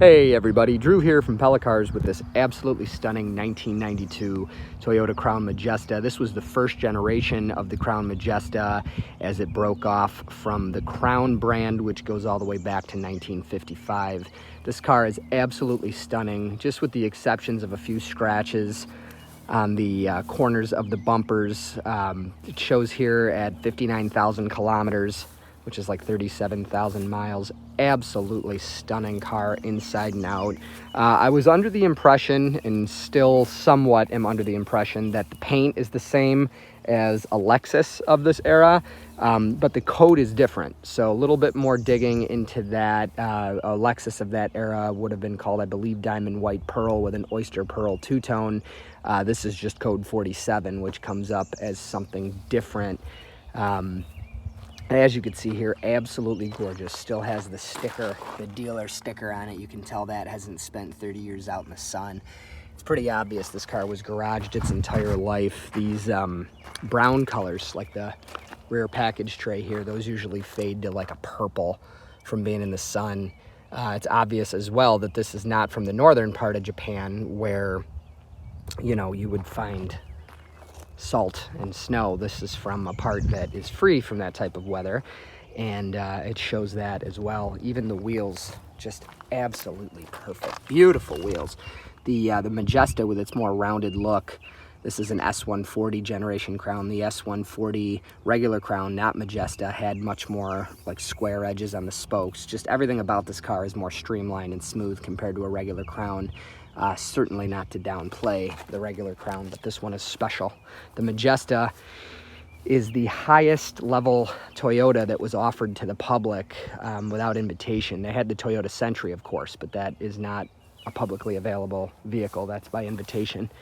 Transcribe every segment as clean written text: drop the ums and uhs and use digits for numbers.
Hey everybody, Drew here from Pelicars with this absolutely stunning 1992 Toyota Crown Majesta. This was the first generation of the Crown Majesta as it broke off from the Crown brand, which goes all the way back to 1955. This car is absolutely stunning, just with the exceptions of a few scratches on the corners of the bumpers. It shows here at 59,000 kilometers, which is like 37,000 miles. Absolutely stunning car inside and out. I was under the impression, and still somewhat am under the impression, that the paint is the same as a Lexus of this era, but the coat is different. So a little bit more digging into that. A Lexus of that era would have been called, I believe, Diamond White Pearl with an Oyster Pearl two-tone. This is just code 47, which comes up as something different. As you can see here, absolutely gorgeous. Still has the sticker, the dealer sticker on it. You can tell that hasn't spent 30 years out in the sun. It's pretty obvious this car was garaged its entire life. These brown colors, like the rear package tray here, those usually fade to like a purple from being in the sun. It's obvious as well that this is not from the northern part of Japan where, you know, you would find salt and snow. This is from a part that is free from that type of weather, and it shows that as well. Even the wheels, just absolutely perfect. Beautiful wheels. The Majesta with its more rounded look, this is an S140 generation Crown. The S140 regular Crown, not Majesta, had much more like square edges on the spokes. Just everything about this car is more streamlined and smooth compared to a regular Crown. Certainly not to downplay the regular Crown, but this one is special. The Majesta is the highest level Toyota that was offered to the public without invitation. They had the Toyota Century, of course, but that is not a publicly available vehicle. That's by invitation,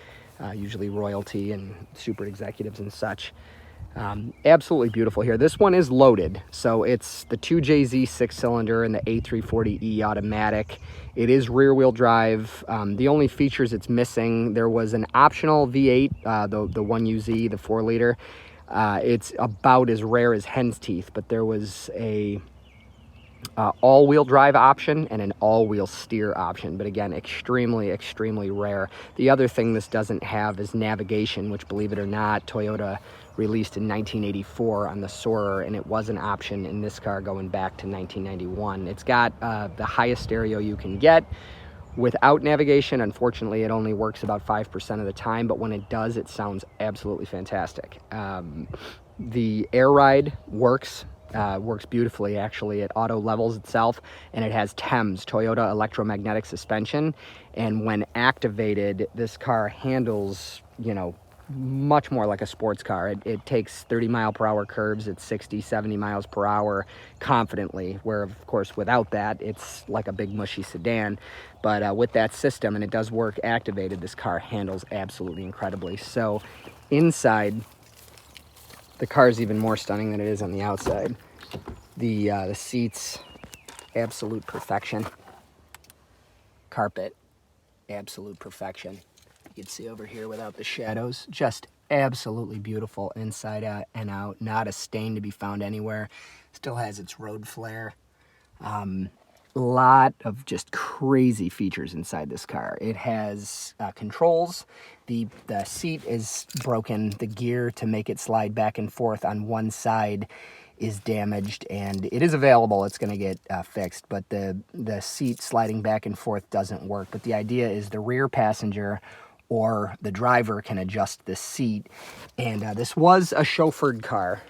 usually royalty and super executives and such. Absolutely beautiful here. This one is loaded, so it's the 2JZ 6-cylinder and the A340E automatic. It is rear-wheel drive. The only features it's missing, there was an optional V8, the 1UZ, the 4-liter. It's about as rare as hen's teeth, but there was a all-wheel drive option and an all-wheel steer option, but again, extremely rare. The other thing this doesn't have is navigation, which, believe it or not, Toyota released in 1984 on the Soarer, and it was an option in this car going back to 1991. It's got the highest stereo you can get without navigation. Unfortunately, it only works about 5% of the time, but when it does, it sounds absolutely fantastic. The air ride works beautifully, actually. It auto levels itself, and it has TEMS, Toyota electromagnetic suspension, and when activated, this car handles, you know, much more like a sports car. It takes 30-mile-per-hour curves at 60-70 miles per hour confidently, where of course without that it's like a big mushy sedan. But with that system, and it does work activated, this car handles absolutely incredibly. So inside, the car is even more stunning than it is on the outside. The seats, absolute perfection. Carpet, absolute perfection. You can see over here without the shadows, just absolutely beautiful inside out and out. Not a stain to be found anywhere. Still has its road flare. Lot of just crazy features inside this car. It has controls. The seat is broken. The gear to make it slide back and forth on one side is damaged, and it is available. It's going to get fixed, but the seat sliding back and forth doesn't work. But the idea is the rear passenger or the driver can adjust the seat, and this was a chauffeured car.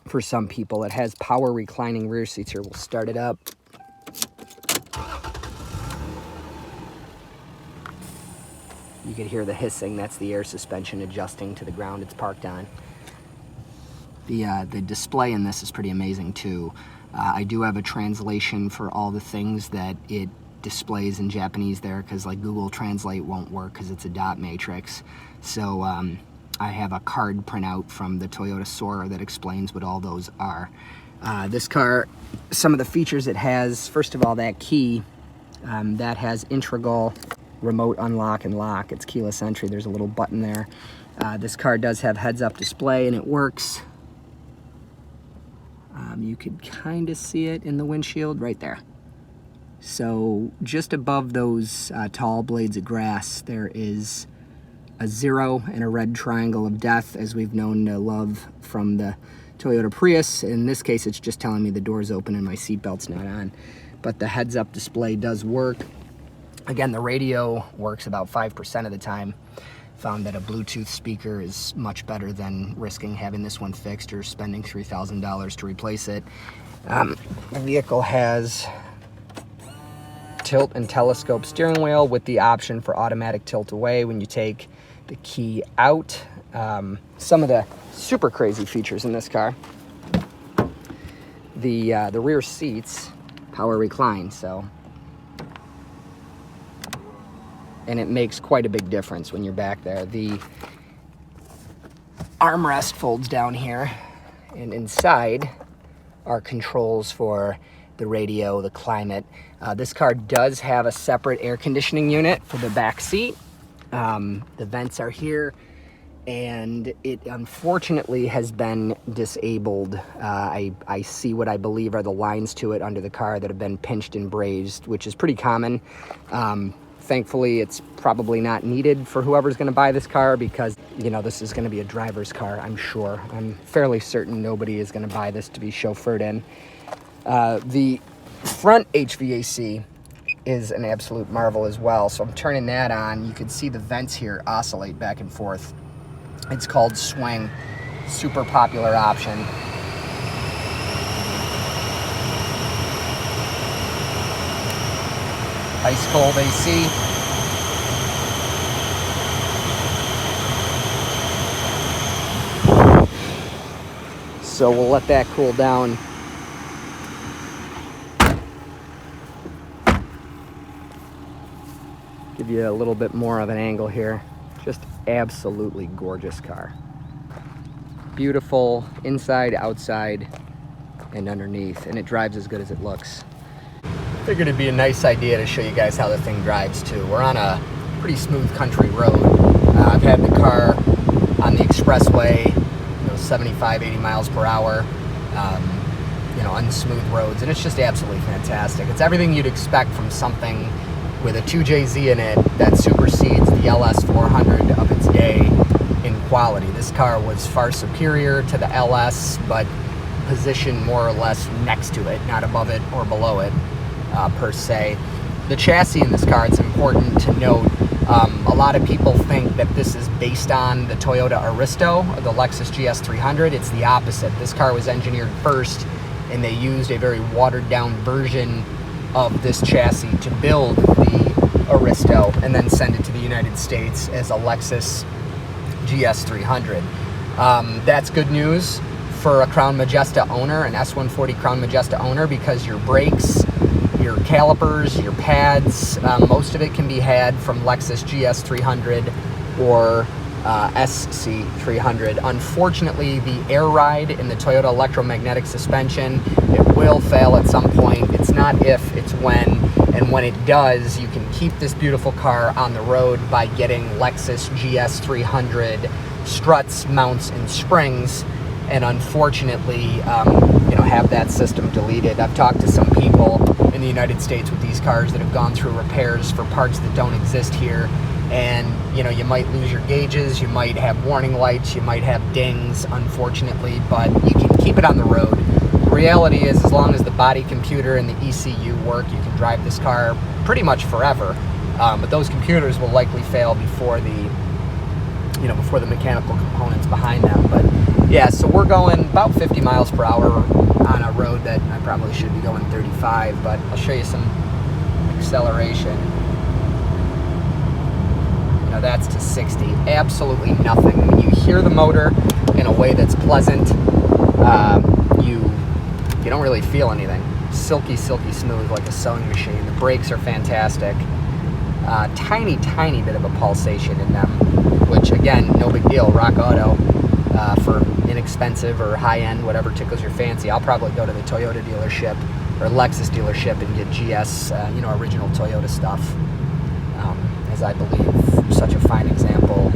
For some people, it has power reclining rear seats here. We'll start it up. You can hear the hissing. That's the air suspension adjusting to the ground it's parked on. The display in this is pretty amazing too. I do have a translation for all the things that it displays in Japanese there, because like Google Translate won't work because it's a dot matrix. So I have a card printout from the Toyota Soarer that explains what all those are. This car, some of the features it has, first of all, that key, that has integral remote unlock and lock. It's keyless entry. There's a little button there. This car does have heads-up display, and it works. You could kind of see it in the windshield right there. So just above those tall blades of grass, there is a 0 and a red triangle of death, as we've known to love from the Toyota Prius. In this case, it's just telling me the door's open and my seatbelt's not on. But the heads-up display does work. Again, the radio works about 5% of the time. Found that a Bluetooth speaker is much better than risking having this one fixed or spending $3,000 to replace it. The vehicle has tilt and telescope steering wheel with the option for automatic tilt away when you take the key out. Some of the super crazy features in this car: the rear seats power recline, and it makes quite a big difference when you're back there. The armrest folds down here, and inside are controls for the radio, the climate. This car does have a separate air conditioning unit for the back seat. The vents are here, and it unfortunately has been disabled. I see what I believe are the lines to it under the car that have been pinched and brazed, which is pretty common. Thankfully, it's probably not needed for whoever's going to buy this car, because, you know, this is going to be a driver's car, I'm sure. I'm fairly certain nobody is going to buy this to be chauffeured in. The front HVAC is an absolute marvel as well. So I'm turning that on. You can see the vents here oscillate back and forth. It's called Swing. Super popular option. Ice cold AC. So we'll let that cool down. Give you a little bit more of an angle here. Just absolutely gorgeous car. Beautiful inside, outside, and underneath, and it drives as good as it looks. Figured it'd be a nice idea to show you guys how the thing drives too. We're on a pretty smooth country road. I've had the car on the expressway, 75, 80 miles per hour, on smooth roads, and it's just absolutely fantastic. It's everything you'd expect from something with a 2JZ in it that supersedes the LS400 of its day in quality. This car was far superior to the LS, but positioned more or less next to it, not above it or below it. Per se. The chassis in this car, it's important to note, a lot of people think that this is based on the Toyota Aristo or the Lexus GS300. It's the opposite. This car was engineered first, and they used a very watered down version of this chassis to build the Aristo and then send it to the United States as a Lexus GS300. That's good news for a Crown Majesta owner, an S140 Crown Majesta owner, because your brakes, your calipers, your pads, most of it can be had from Lexus GS300 or SC300. Unfortunately, the air ride in the Toyota electromagnetic suspension, it will fail at some point. It's not if, it's when. And when it does, you can keep this beautiful car on the road by getting Lexus GS300 struts, mounts, and springs, and unfortunately, have that system deleted. I've talked to some people in the United States with these cars that have gone through repairs for parts that don't exist here, and you might lose your gauges, you might have warning lights, you might have dings, unfortunately, but you can keep it on the road. The reality is, as long as the body computer and the ECU work, you can drive this car pretty much forever. But those computers will likely fail before the mechanical components behind them. But yeah, so we're going about 50 miles per hour on a road that I probably should be going 35, but I'll show you some acceleration. That's to 60. Absolutely nothing. When you hear the motor in a way that's pleasant, you don't really feel anything. Silky, silky smooth, like a sewing machine. The brakes are fantastic. Tiny, tiny bit of a pulsation in them, which again, no big deal. Rock Auto, for inexpensive or high-end, whatever tickles your fancy. I'll probably go to the Toyota dealership or Lexus dealership and get GS, original Toyota stuff, as I believe such a fine example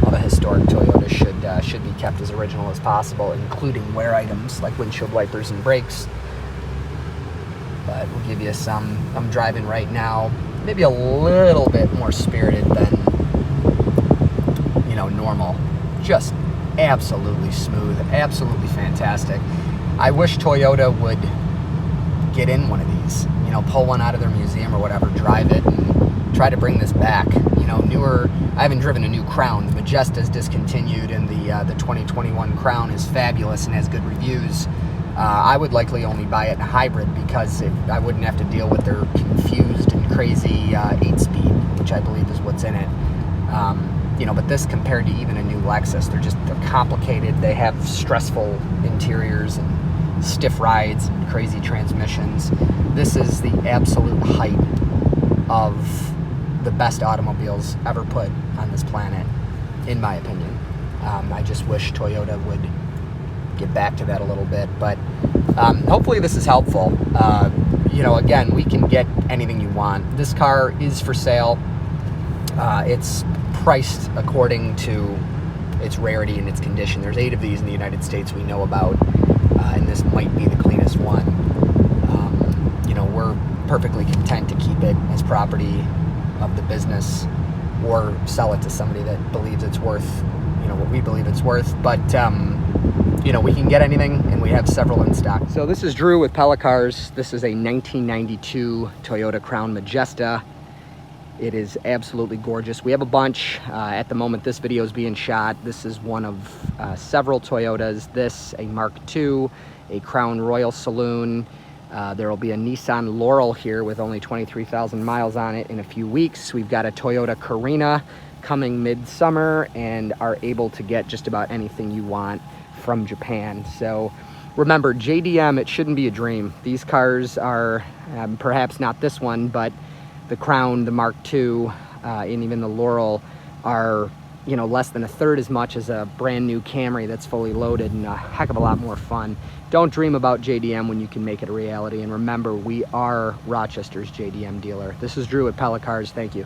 of a historic Toyota should be kept as original as possible, including wear items like windshield wipers and brakes. but we'll give you some. I'm driving right now, maybe a little bit more spirited than, you know, normal. Just absolutely smooth, absolutely fantastic. I wish Toyota would get in one of these, you know, pull one out of their museum or whatever, drive it, and try to bring this back. You know, newer, I haven't driven a new Crown. The Majesta is discontinued, and the 2021 Crown is fabulous and has good reviews. I would likely only buy it in a hybrid because I wouldn't have to deal with their confused and crazy 8-speed, which I believe is what's in it. You know, but this compared to even a new Lexus, they're complicated. They have stressful interiors and stiff rides and crazy transmissions. This is the absolute height of the best automobiles ever put on this planet, in my opinion. I just wish Toyota would get back to that a little bit, but hopefully this is helpful. You know, again, we can get anything you want. This car is for sale. It's priced according to its rarity and its condition. There's 8 of these in the United States we know about, and this might be the cleanest one. You know, we're perfectly content to keep it as property of the business or sell it to somebody that believes it's worth, you know, what we believe it's worth. But you know, we can get anything, and we have several in stock. So this is Drew with Pella Cars. This is a 1992 Toyota Crown Majesta. It is absolutely gorgeous. We have a bunch. At the moment this video is being shot, this is one of several Toyotas. This, a Mark II, a Crown Royal Saloon. There will be a Nissan Laurel here with only 23,000 miles on it in a few weeks. We've got a Toyota Carina coming mid-summer, and are able to get just about anything you want from Japan. So remember, JDM, it shouldn't be a dream. These cars are, perhaps not this one, but the Crown, the Mark II, and even the Laurel are, you know, less than a third as much as a brand new Camry that's fully loaded, and a heck of a lot more fun. Don't dream about JDM when you can make it a reality. And remember, we are Rochester's JDM dealer. This is Drew at Pella Cars. Thank you.